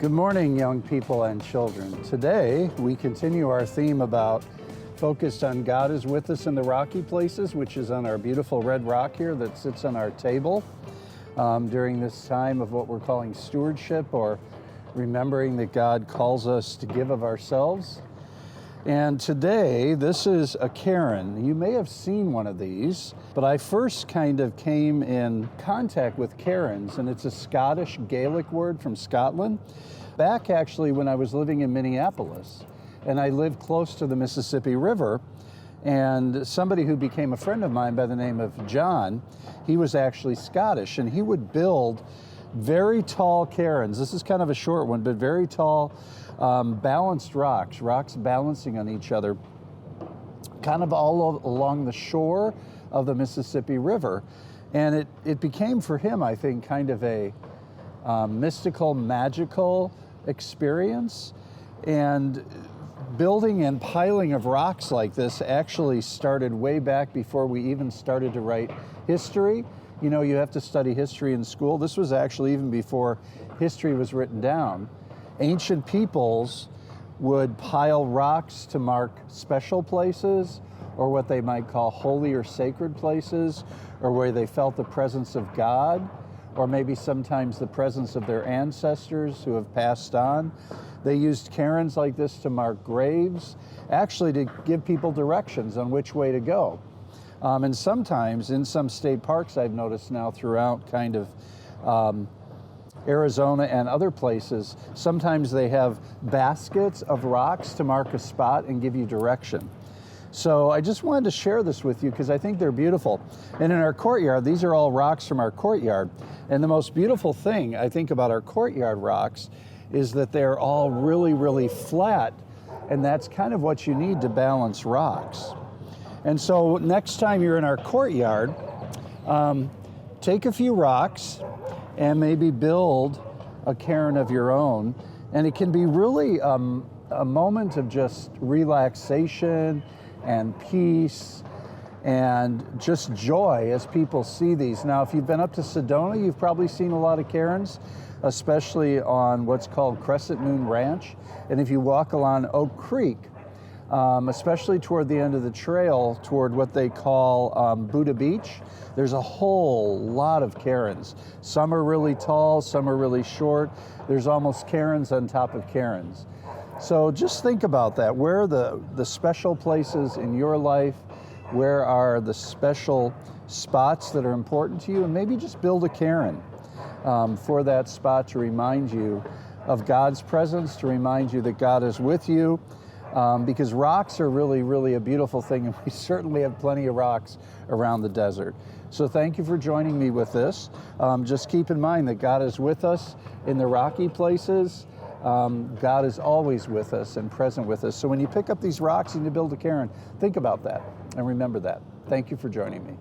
Good morning, young people and children. Today, we continue our theme focused on God is with us in the rocky places, which is on our beautiful red rock here that sits on our table during this time of what we're calling stewardship, or remembering that God calls us to give of ourselves. And today, this is a cairn. You may have seen one of these, but I first kind of came in contact with cairns, and it's a Scottish Gaelic word from Scotland, back actually when I was living in Minneapolis. And I lived close to the Mississippi River, and somebody who became a friend of mine by the name of John, he was actually Scottish, and he would build very tall cairns. This is kind of a short one, but very tall, balanced rocks balancing on each other, kind of all along the shore of the Mississippi River. And it became for him, I think, kind of a mystical, magical experience. And building and piling of rocks like this actually started way back before we even started to write history. You know, you have to study history in school. This was actually even before history was written down. Ancient peoples would pile rocks to mark special places, or what they might call holy or sacred places, or where they felt the presence of God, or maybe sometimes the presence of their ancestors who have passed on. They used cairns like this to mark graves, actually to give people directions on which way to go. And sometimes in some state parks, I've noticed now throughout kind of Arizona and other places, sometimes they have baskets of rocks to mark a spot and give you direction. So I just wanted to share this with you because I think they're beautiful. And in our courtyard, these are all rocks from our courtyard. And the most beautiful thing I think about our courtyard rocks is that they're all really, really flat. And that's kind of what you need to balance rocks. And so next time you're in our courtyard, take a few rocks and maybe build a cairn of your own. And it can be really a moment of just relaxation and peace and just joy as people see these. Now, if you've been up to Sedona, you've probably seen a lot of cairns, especially on what's called Crescent Moon Ranch. And if you walk along Oak Creek, especially toward the end of the trail, toward what they call Buddha Beach, there's a whole lot of cairns. Some are really tall, some are really short. There's almost cairns on top of cairns. So just think about that. Where are the special places in your life? Where are the special spots that are important to you? And maybe just build a cairn for that spot to remind you of God's presence, to remind you that God is with you. Because rocks are really, really a beautiful thing, and we certainly have plenty of rocks around the desert. So thank you for joining me with this. Just keep in mind that God is with us in the rocky places. God is always with us and present with us. So when you pick up these rocks and you build a cairn, think about that and remember that. Thank you for joining me.